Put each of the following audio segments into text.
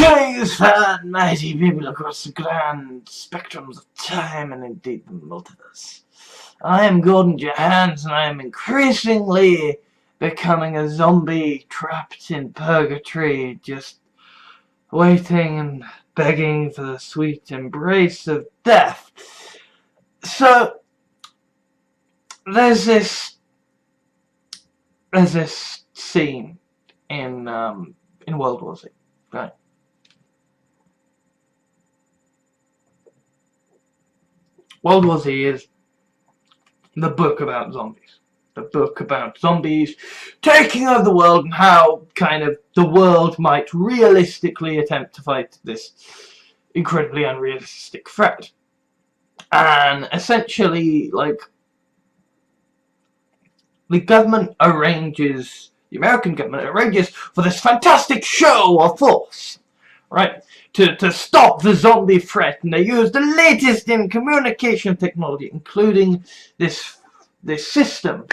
Greetings, fat mighty people across the grand spectrums of time and indeed the multiverse. I am Gordon Johans, and I am increasingly becoming a zombie trapped in purgatory, just waiting and begging for the sweet embrace of death. So there's this scene in World War Z, right? World War Z is the book about zombies. The book about zombies taking over the world and how kind of the world might realistically attempt to fight this incredibly unrealistic threat. And essentially, like, the American government arranges for this fantastic show of force, right, to stop the zombie threat, and they use the latest in communication technology, including this system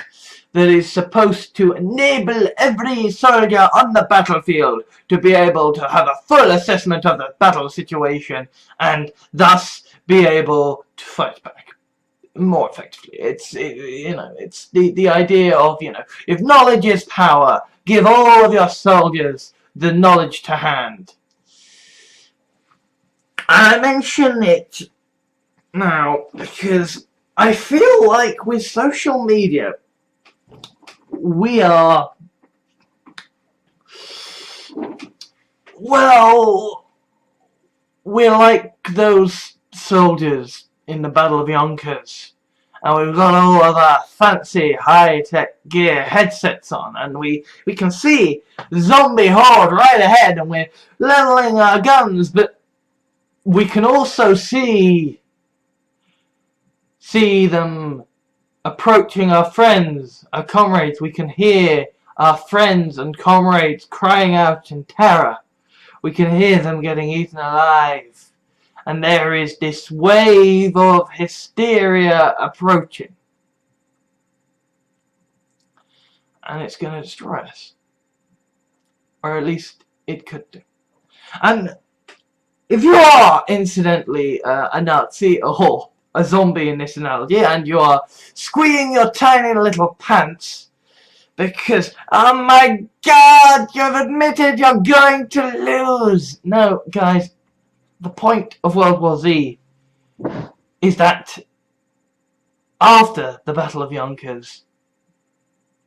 that is supposed to enable every soldier on the battlefield to be able to have a full assessment of the battle situation and thus be able to fight back more effectively. It's the idea of, if knowledge is power, give all of your soldiers the knowledge to hand. I mention it now because I feel like with social media we're like those soldiers in the Battle of Yonkers, and we've got all of our fancy high-tech gear headsets on, and we can see the zombie horde right ahead, and we're leveling our guns, but we can also see them approaching our friends, our comrades. We can hear our friends and comrades crying out in terror. We can hear them getting eaten alive. And there is this wave of hysteria approaching. And it's going to destroy us. Or at least it could do. And if you are, incidentally, a Nazi or a zombie in this analogy, and you are squealing your tiny little pants because, oh my god, you've admitted you're going to lose. No, guys, the point of World War Z is that after the Battle of Yonkers,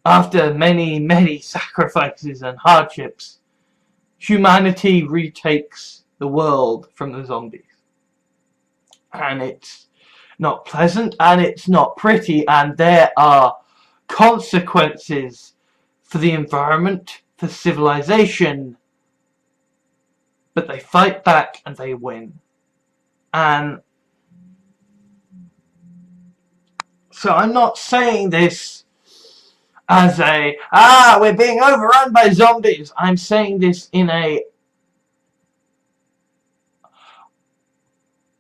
after many, many sacrifices and hardships, humanity retakes the world from the zombies. And it's not pleasant, and it's not pretty, and there are consequences for the environment, for civilization, but they fight back and they win. And so I'm not saying this as we're being overrun by zombies. I'm saying this in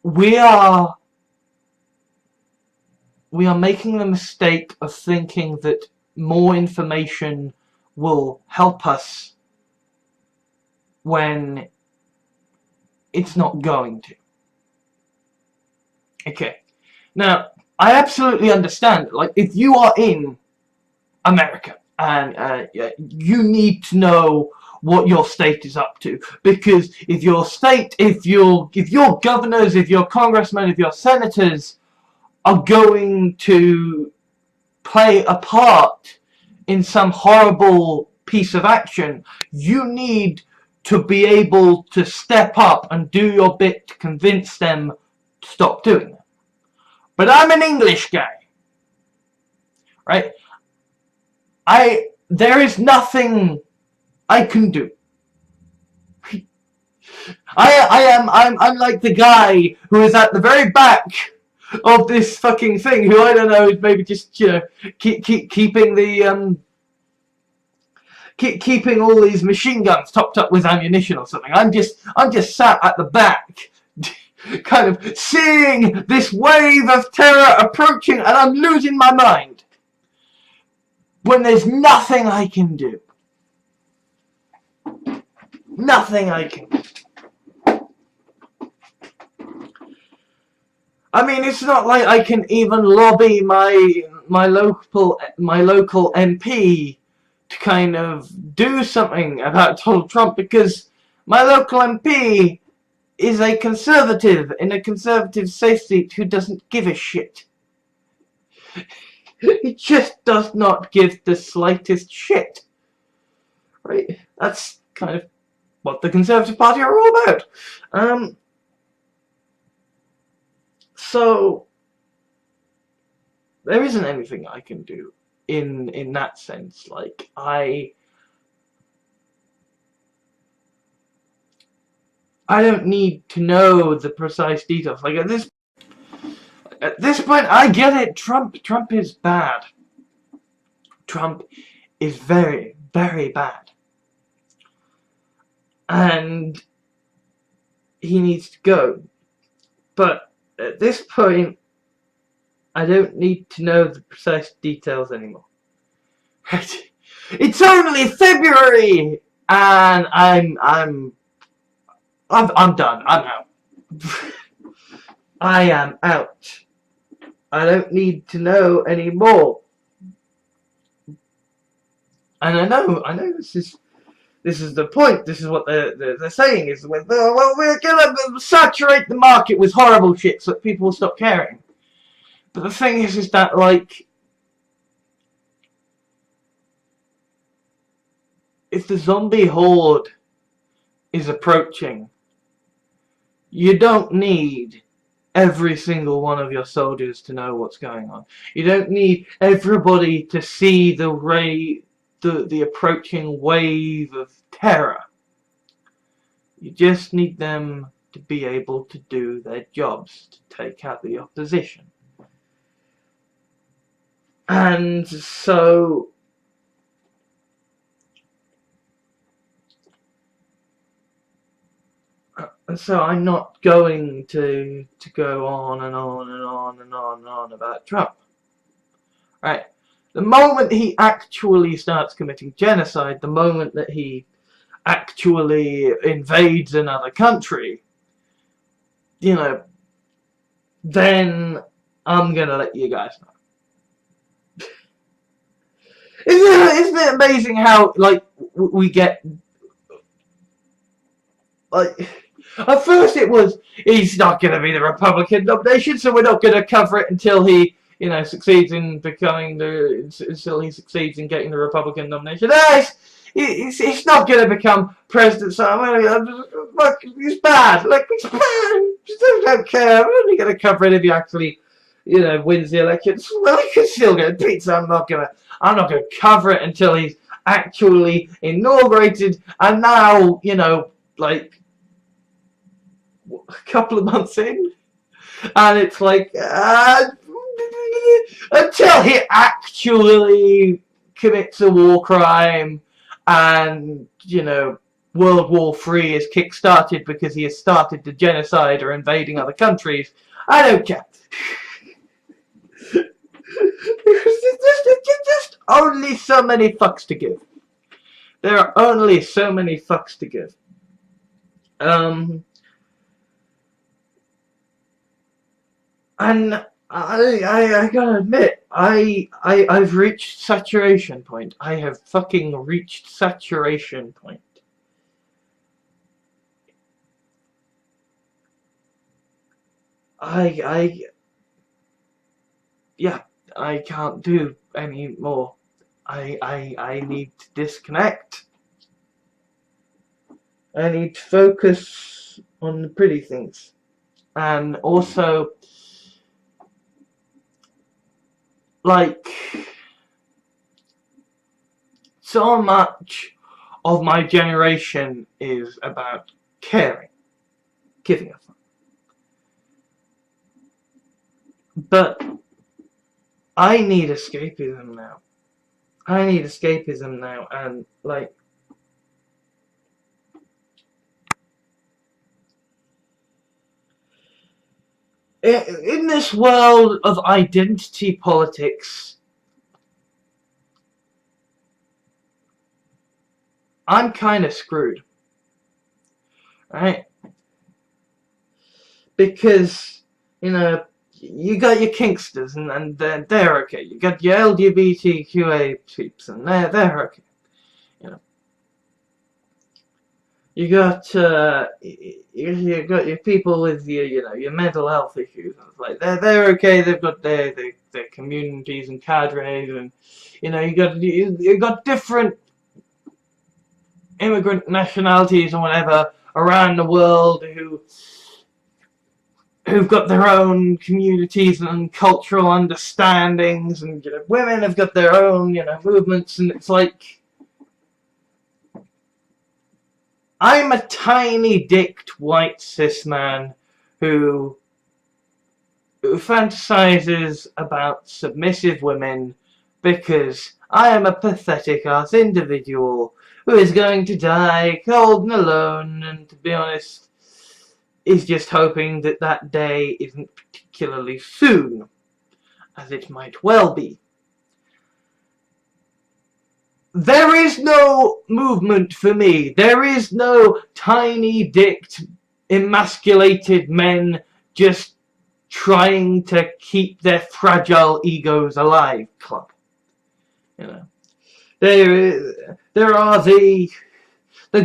we are making the mistake of thinking that more information will help us when it's not going to. Okay. Now, I absolutely understand, like, if you are in America and you need to know what your state is up to, because if your governors, if your congressmen, if your senators are going to play a part in some horrible piece of action, you need to be able to step up and do your bit to convince them to stop doing it. But I'm an English guy, right? There is nothing I can do. I'm like the guy who is at the very back of this fucking thing, who I don't know is maybe just keeping the keeping all these machine guns topped up with ammunition or something. I'm just sat at the back, kind of seeing this wave of terror approaching, and I'm losing my mind when there's nothing I can do. Nothing I can do. I mean, it's not like I can even lobby my local MP to kind of do something about Donald Trump, because my local MP is a conservative in a conservative safe seat who doesn't give a shit. He just does not give the slightest shit. Right? That's kind of what the Conservative Party are all about. So there isn't anything I can do in that sense. Like, I don't need to know the precise details. Like, at this point, I get it. Trump is bad. Trump is very, very bad, and he needs to go. But at this point, I don't need to know the precise details anymore. Right? It's only February, and I'm done. I'm out. I am out. I don't need to know anymore. And I know this is the point. This is what they're saying is, well, we're gonna saturate the market with horrible shit so that people will stop caring. But the thing is that, like, if the zombie horde is approaching, you don't need every single one of your soldiers to know what's going on. You don't need everybody to see the approaching wave of terror. You just need them to be able to do their jobs, to take out the opposition. And so I'm not going to go on and on and on and on and on about Trump. Right? The moment he actually starts committing genocide, the moment that he actually invades another country, you know, then I'm gonna let you guys know. Isn't it amazing how, like, we get, like, at first it was, he's not going to be the Republican nomination, so we're not going to cover it until he, succeeds in getting the Republican nomination. He's not going to become president, so look, he's bad. Look, he's bad. Just don't care. I'm only going to cover it if he actually, wins the election. Well, he can still get beat, so I'm not going to cover it until he's actually inaugurated. And now, like, a couple of months in, and it's like, until he actually commits a war crime, and World War III is kick-started because he has started the genocide or invading other countries, I don't care. There's just only so many fucks to give. There are only so many fucks to give. And I gotta admit, I've reached saturation point. I have fucking reached saturation point. Yeah, I can't do any more. I need to disconnect. I need to focus on the pretty things. And also, like, so much of my generation is about caring, giving a fuck. But I need escapism now. And, like, in this world of identity politics, I'm kind of screwed. Right? Because, you got your kinksters, and they're okay. You got your LGBTQA peeps, and they're okay. You know, you got your people with your mental health issues. And it's like they're okay. They've got their communities and cadres, and you got different immigrant nationalities and whatever around the world who've got their own communities and cultural understandings, and women have got their own movements, and it's like I'm a tiny dicked white cis man who fantasizes about submissive women because I am a pathetic ass individual who is going to die cold and alone, and to be honest is just hoping that that day isn't particularly soon, as it might well be. There is no movement for me. There is no tiny-dicked, emasculated men just trying to keep their fragile egos alive club. There are the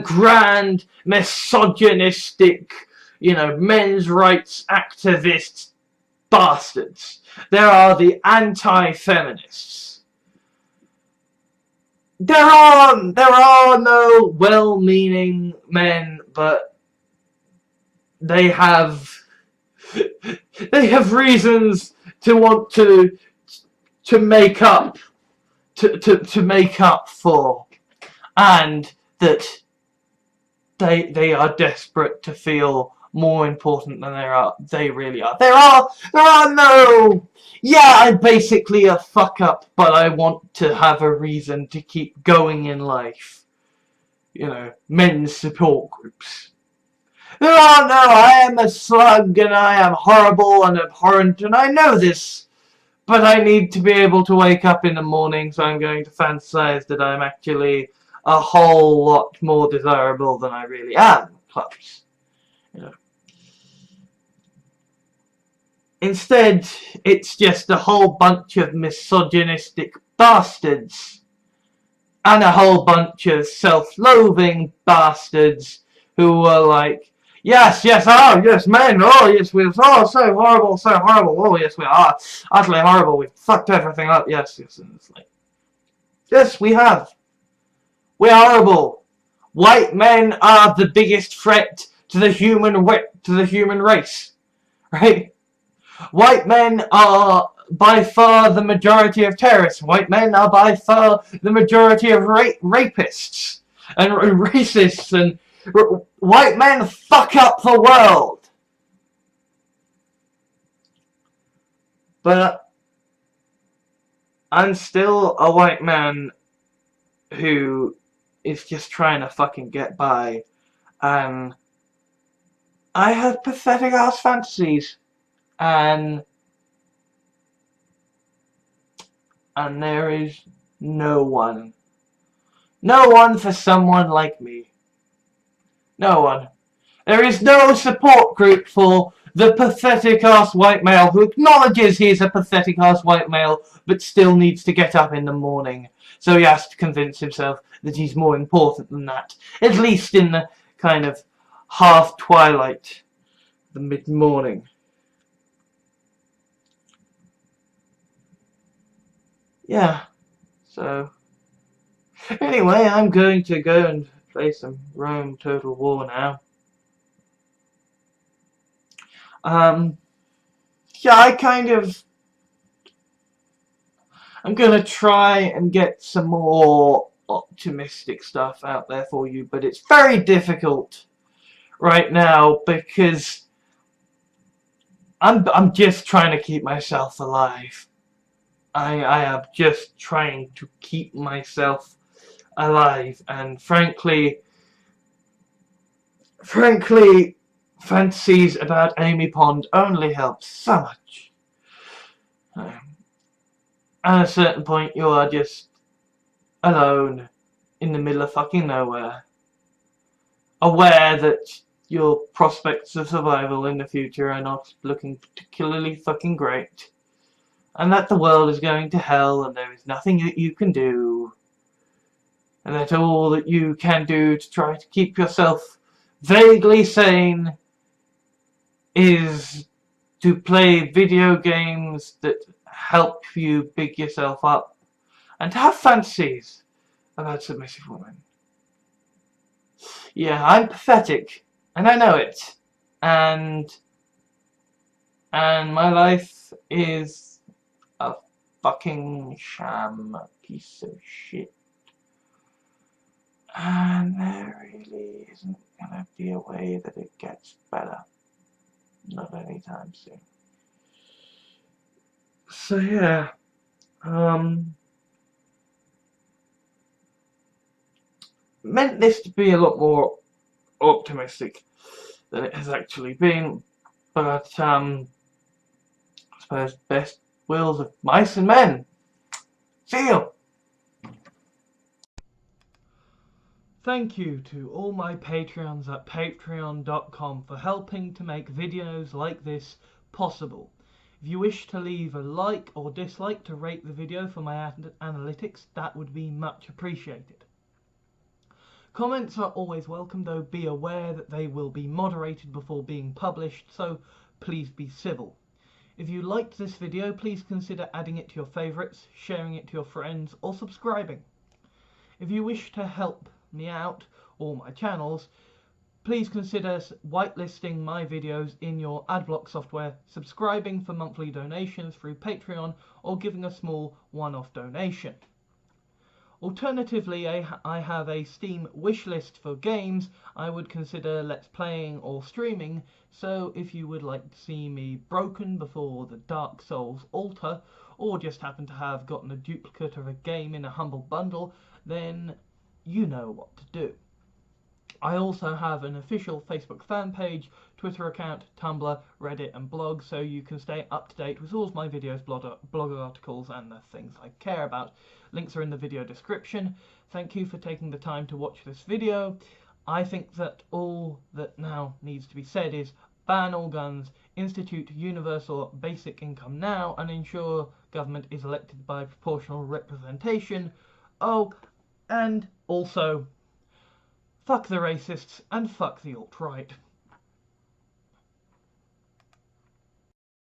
grand misogynistic, men's rights activist bastards. There are the anti-feminists. There are no well-meaning men, but they have reasons to want to make up to make up for, and that they are desperate to feel more important than they really are. There are no, I'm basically a fuck up, but I want to have a reason to keep going in life. Men's support groups. There are no, I am a slug and I am horrible and abhorrent and I know this, but I need to be able to wake up in the morning, so I'm going to fantasize that I'm actually a whole lot more desirable than I really am, clubs. Instead, it's just a whole bunch of misogynistic bastards and a whole bunch of self-loathing bastards who are like, yes, oh, yes, men, oh, yes, we're so horrible, oh, yes, we are utterly horrible, we've fucked everything up, yes, and it's like, yes, we have. We're horrible. White men are the biggest threat to the human race, right? White men are by far the majority of terrorists. White men are by far the majority of rapists and racists, and white men fuck up the world. But I'm still a white man who is just trying to fucking get by, and I have pathetic ass fantasies, and there is no one for someone like me. No one. There is no support group for the pathetic ass white male who acknowledges he's a pathetic ass white male but still needs to get up in the morning, so he has to convince himself that he's more important than that, at least in the kind of half twilight, the mid-morning. Yeah, so anyway, I'm going to go and play some Rome Total War now. Yeah, I'm gonna try and get some more optimistic stuff out there for you, but it's very difficult right now because I'm just trying to keep myself alive. I am just trying to keep myself alive, and frankly, fantasies about Amy Pond only help so much. At a certain point, you are just alone in the middle of fucking nowhere, aware that your prospects of survival in the future are not looking particularly fucking great, and that the world is going to hell and there is nothing that you can do, and that all that you can do to try to keep yourself vaguely sane is to play video games that help you big yourself up and have fantasies about submissive women. Yeah, I'm pathetic, and I know it, and my life is a fucking sham piece of shit, and there really isn't gonna be a way that it gets better, not anytime soon. So yeah, meant this to be a lot more optimistic than it has actually been, but I suppose best wills of mice and men. See you! Thank you to all my Patreons at patreon.com for helping to make videos like this possible. If you wish to leave a like or dislike to rate the video for my analytics, that would be much appreciated. Comments are always welcome, though be aware that they will be moderated before being published, so please be civil. If you liked this video, please consider adding it to your favourites, sharing it to your friends, or subscribing. If you wish to help me out, or my channels, please consider whitelisting my videos in your adblock software, subscribing for monthly donations through Patreon, or giving a small one-off donation. Alternatively, I have a Steam wishlist for games I would consider Let's Playing or streaming, so if you would like to see me broken before the Dark Souls altar, or just happen to have gotten a duplicate of a game in a humble bundle, then you know what to do. I also have an official Facebook fan page, Twitter account, Tumblr, Reddit and blog, so you can stay up to date with all of my videos, blog articles and the things I care about. Links are in the video description. Thank you for taking the time to watch this video. I think that all that now needs to be said is ban all guns, institute universal basic income now, and ensure government is elected by proportional representation. Oh, and also fuck the racists and fuck the alt-right.